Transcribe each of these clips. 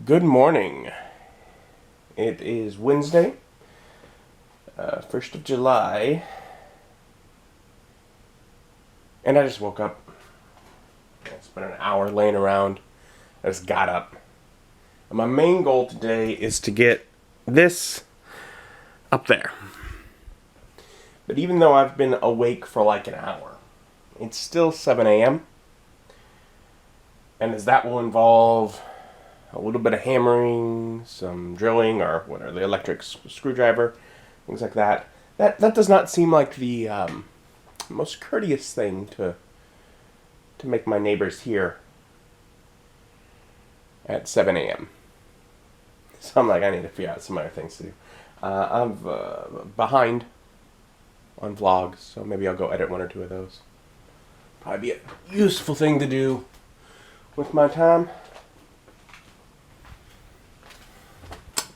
Good morning. It is Wednesday, 1st of July, and I just woke up. I spent an hour laying around. I just got up. And my main goal today is to get this up there. But even though I've been awake for like an hour, it's still 7 a.m. And as that will involve a little bit of hammering, some drilling, or whatever, the electric screwdriver, things like that. That does not seem like the most courteous thing to make my neighbors hear at 7 a.m. So I'm like, I need to figure out some other things to do. I'm behind on vlogs, so maybe I'll go edit one or two of those. Probably be a useful thing to do with my time.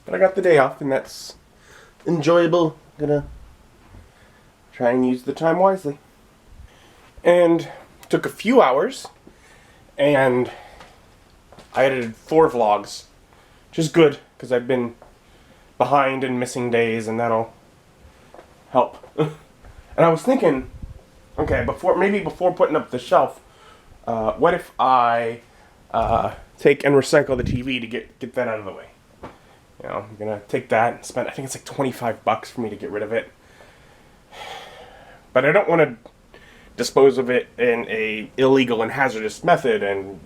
But I got the day off, and that's enjoyable. Gonna try and use the time wisely. And took a few hours, and I edited 4 vlogs, which is good, because I've been behind and missing days, and that'll help. And I was thinking, okay, before putting up the shelf, what if I take and recycle the TV to get that out of the way? You know, I'm gonna take that and spend, I think it's like $25 for me to get rid of it. But I don't want to dispose of it in a illegal and hazardous method, and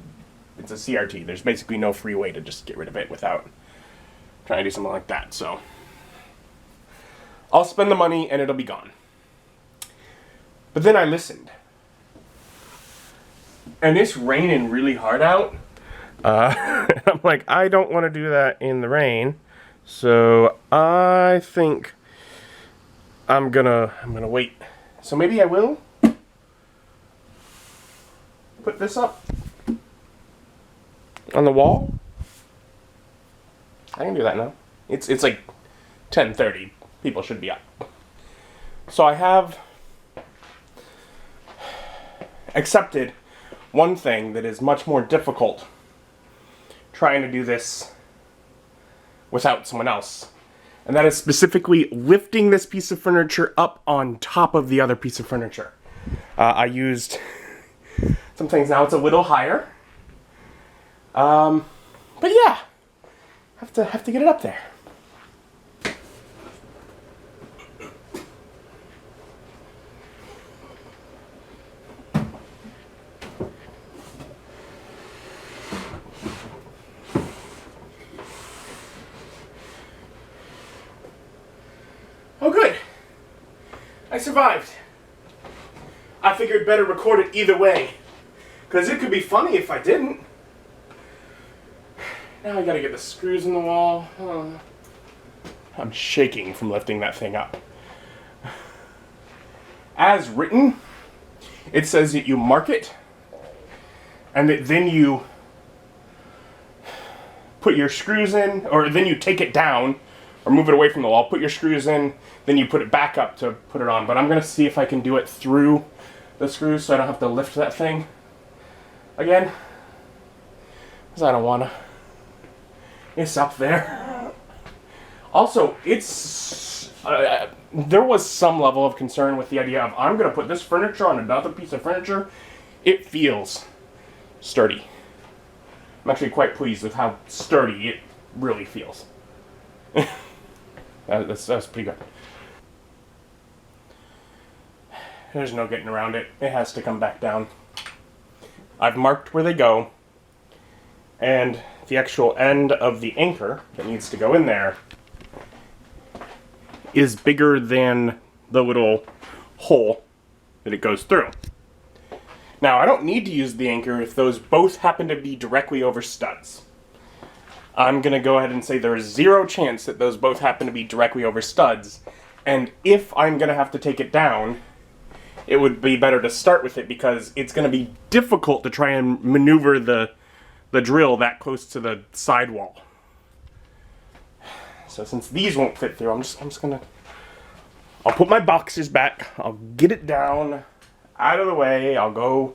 it's a CRT. There's basically no free way to just get rid of it without trying to do something like that. So I'll spend the money and it'll be gone. But then I listened. And it's raining really hard out. I'm like, I don't want to do that in the rain, so I think I'm gonna wait. So maybe I will put this up on the wall. I can do that now. It's like 10:30. People should be up. So I have accepted one thing that is much more difficult, trying to do this without someone else. And that is specifically lifting this piece of furniture up on top of the other piece of furniture. I used some things. Now it's a little higher. But yeah, have to get it up there. Oh, good. I survived. I figured better record it either way, because it could be funny if I didn't. Now I gotta get the screws in the wall. I'm shaking from lifting that thing up. As written, it says that you mark it, and that then you put your screws in, or then you take it down, or move it away from the wall, put your screws in, then you put it back up to put it on. But I'm gonna see if I can do it through the screws so I don't have to lift that thing again, because I don't wanna. It's up there. Also, it's there was some level of concern with the idea of, I'm gonna put this furniture on another piece of furniture. It feels sturdy. I'm actually quite pleased with how sturdy it really feels. That's pretty good. There's no getting around it. It has to come back down. I've marked where they go, and the actual end of the anchor that needs to go in there is bigger than the little hole that it goes through. Now, I don't need to use the anchor if those both happen to be directly over studs. I'm going to go ahead and say there is 0 chance that those both happen to be directly over studs. And if I'm going to have to take it down, it would be better to start with it, because it's going to be difficult to try and maneuver the drill that close to the sidewall. So since these won't fit through, I'm just going to... I'll put my boxes back. I'll get it down, out of the way. I'll go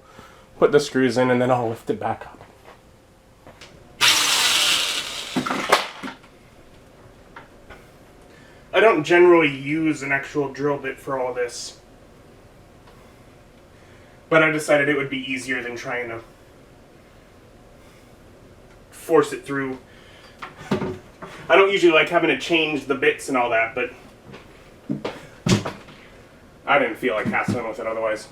put the screws in, and then I'll lift it back up. I don't generally use an actual drill bit for all this. But I decided it would be easier than trying to force it through. I don't usually like having to change the bits and all that, but I didn't feel like hassling with it otherwise.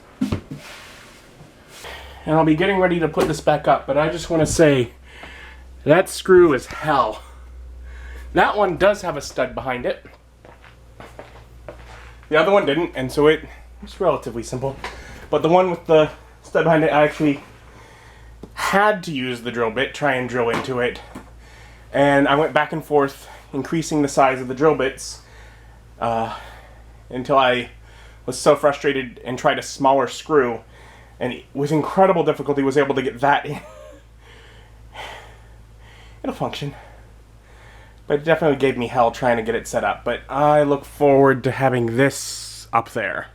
And I'll be getting ready to put this back up, but I just want to say that screw is hell. That one does have a stud behind it. The other one didn't, and so it's relatively simple. But the one with the stud behind it, I actually had to use the drill bit, try and drill into it. And I went back and forth, increasing the size of the drill bits until I was so frustrated and tried a smaller screw. And with incredible difficulty was able to get that in. It'll function. But it definitely gave me hell trying to get it set up. But I look forward to having this up there.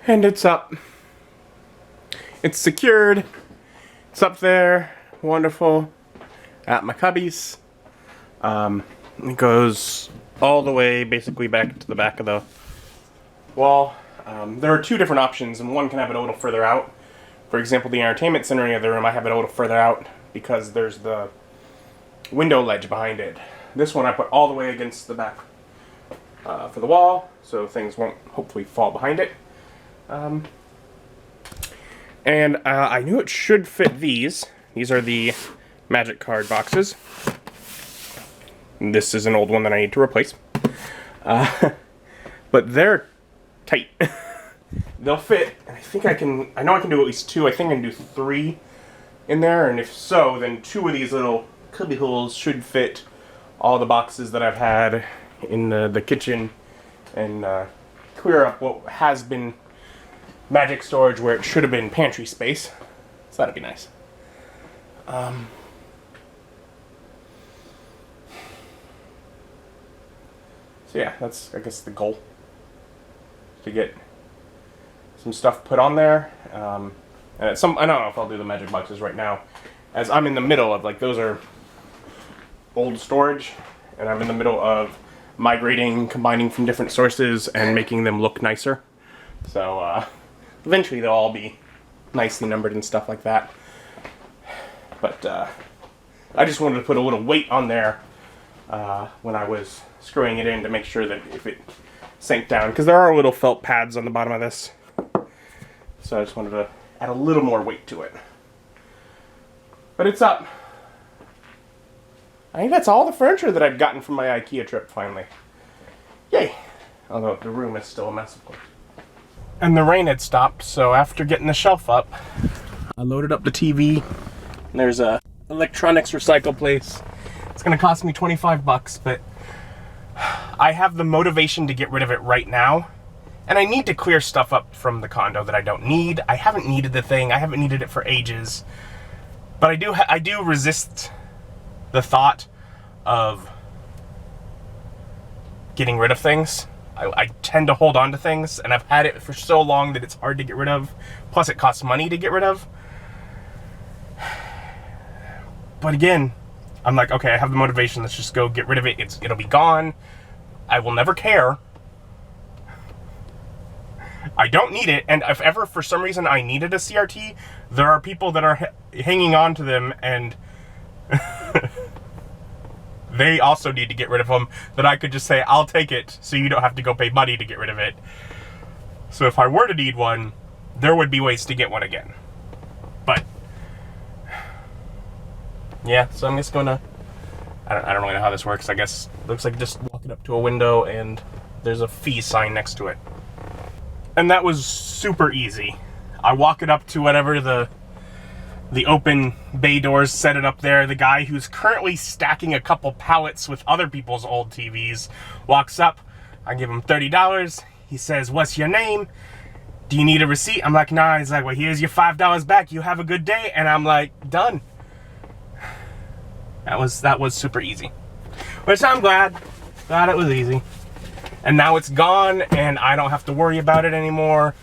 And it's up. It's secured. It's up there. Wonderful. At my cubbies. It goes all the way basically back to the back of the wall. There are two different options, and one can have it a little further out. For example, the entertainment center in the other room, I have it a little further out because there's the window ledge behind it. This one I put all the way against the back for the wall, so things won't hopefully fall behind it. And I knew it should fit these. These are the magic card boxes. This is an old one that I need to replace. But they're tight. They'll fit. I think I know I can do at least two. I think I can do 3 in there, and if so, then 2 of these little cubby holes should fit all the boxes that I've had in the kitchen and clear up what has been magic storage where it should have been pantry space. So that'd be nice. So yeah, that's I guess the goal. To get some stuff put on there. And I don't know if I'll do the magic boxes right now, as I'm in the middle of, like, those are old storage, and I'm in the middle of migrating, combining from different sources, and making them look nicer. So eventually they'll all be nicely numbered and stuff like that. But I just wanted to put a little weight on there when I was screwing it in to make sure that if it sank down, because there are little felt pads on the bottom of this. So I just wanted to add a little more weight to it. But it's up. I think that's all the furniture that I've gotten from my IKEA trip finally. Yay! Although the room is still a mess, of course. And the rain had stopped, so after getting the shelf up, I loaded up the TV. And there's a electronics recycle place. It's gonna cost me 25 bucks, but I have the motivation to get rid of it right now. And I need to clear stuff up from the condo that I don't need. I haven't needed the thing. I haven't needed it for ages. But I do resist the thought of getting rid of things. I tend to hold on to things, and I've had it for so long that it's hard to get rid of. Plus it costs money to get rid of. But again, I'm like, okay, I have the motivation, let's just go get rid of it. It'll be gone. I will never care. I don't need it, and if ever for some reason I needed a CRT, there are people that are hanging on to them, and they also need to get rid of them, that I could just say, I'll take it, so you don't have to go pay money to get rid of it. So if I were to need one, there would be ways to get one again. But yeah, so I'm just gonna, I don't really know how this works. I guess it looks like just walking up to a window and there's a fee sign next to it. And that was super easy. I walk it up to whatever the open bay doors, set it up there. The guy who's currently stacking a couple pallets with other people's old TVs walks up. I give him $30. He says, "What's your name? Do you need a receipt?" I'm like, "Nah." He's like, "Well, here's your $5 back. You have a good day." And I'm like, done. That was super easy. Which I'm glad it was easy. And now it's gone, and I don't have to worry about it anymore.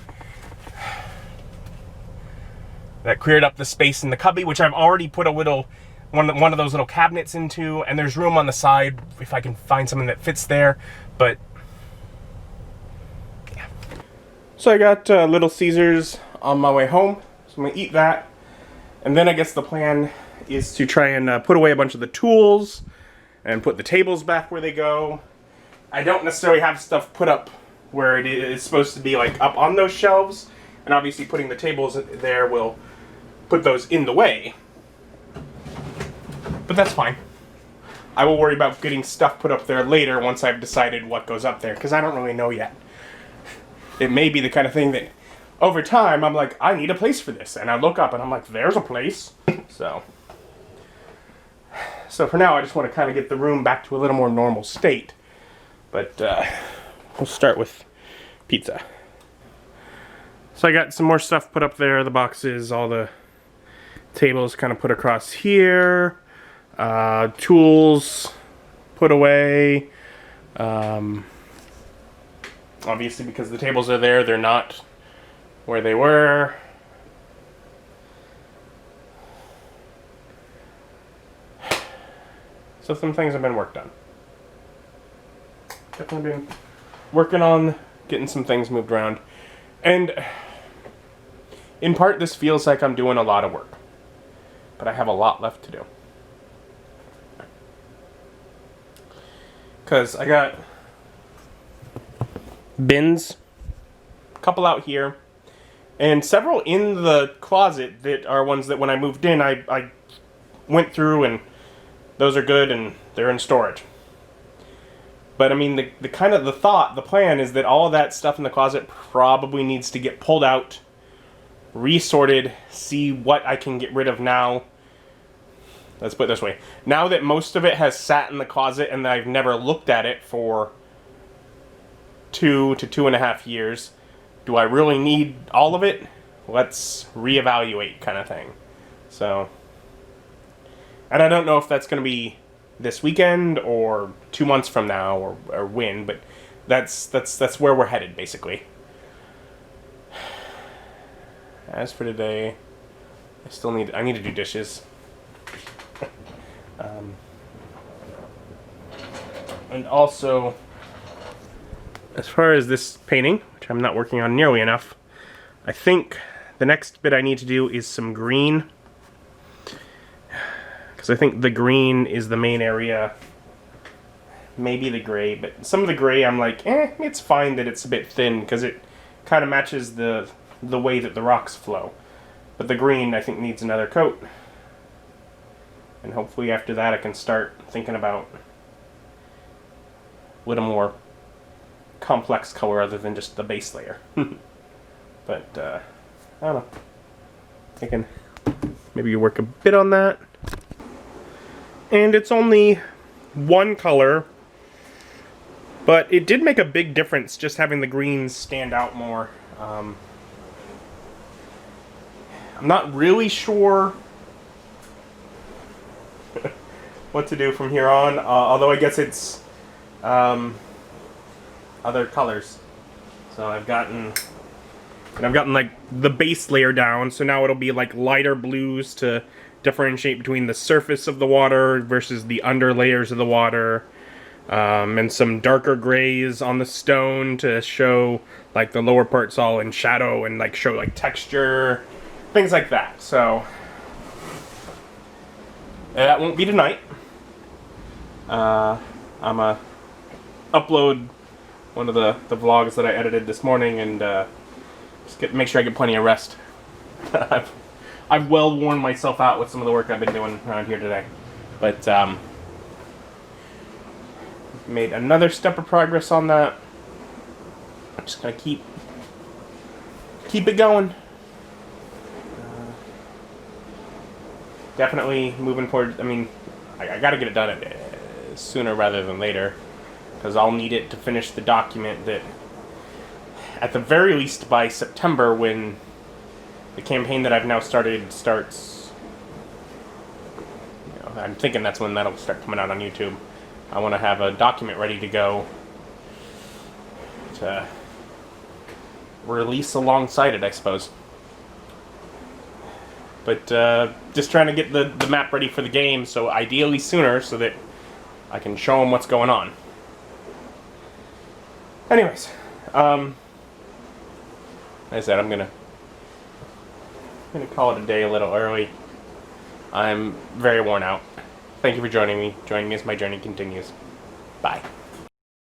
That cleared up the space in the cubby, which I've already put a little one of those little cabinets into, and there's room on the side if I can find something that fits there. But yeah. So I got Little Caesars on my way home, so I'm gonna eat that, and then I guess the plan is to try and put away a bunch of the tools and put the tables back where they go. I don't necessarily have stuff put up where it is supposed to be, like up on those shelves, and obviously putting the tables there will put those in the way. But that's fine. I will worry about getting stuff put up there later once I've decided what goes up there, because I don't really know yet. It may be the kind of thing that over time I'm like, I need a place for this, and I look up and I'm like, there's a place. So for now I just want to kind of get the room back to a little more normal state. But we'll start with pizza. So I got some more stuff put up there, the boxes, all the tables kind of put across here, tools put away. Obviously because the tables are there, they're not where they were. So some things have been worked on. Definitely been working on getting some things moved around. And in part, this feels like I'm doing a lot of work. But I have a lot left to do. Because I got bins, a couple out here, and several in the closet that are ones that when I moved in, I went through, and those are good and they're in storage. But I mean, the plan is that all of that stuff in the closet probably needs to get pulled out, resorted, see what I can get rid of now. Let's put it this way. Now that most of it has sat in the closet and I've never looked at it for 2 to 2.5 years, do I really need all of it? Let's reevaluate, kind of thing. So, and I don't know if that's going to be this weekend or 2 months from now or when, but that's where we're headed, basically. As for today, I need to do dishes. And also, as far as this painting, which I'm not working on nearly enough, I think the next bit I need to do is some green. Because I think the green is the main area. Maybe the gray, but some of the gray I'm like, it's fine that it's a bit thin, because it kind of matches the way that the rocks flow. But the green, I think, needs another coat. And hopefully after that I can start thinking about a little more complex color other than just the base layer. But, I don't know. I can maybe work a bit on that. And it's only one color, but it did make a big difference just having the greens stand out more. I'm not really sure what to do from here on, although I guess it's other colors. So I've gotten like the base layer down, so now it'll be like lighter blues to differentiate between the surface of the water versus the under layers of the water, and some darker grays on the stone to show like the lower parts all in shadow and like show like texture, things like that. So that won't be tonight. I'm gonna upload one of the vlogs that I edited this morning and just make sure I get plenty of rest. I've well worn myself out with some of the work I've been doing around here today. But made another step of progress on that. I'm just gonna keep it going. Definitely moving forward. I mean, I gotta get it done sooner rather than later, because I'll need it to finish the document that, at the very least by September, when the campaign that I've now started starts. You know, I'm thinking that's when that'll start coming out on YouTube. I want to have a document ready to go to release alongside it, I suppose. But just trying to get the map ready for the game, so ideally sooner, so that I can show them what's going on. Anyways, like I said, I'm gonna call it a day a little early. I'm very worn out. Thank you for joining me as my journey continues. Bye.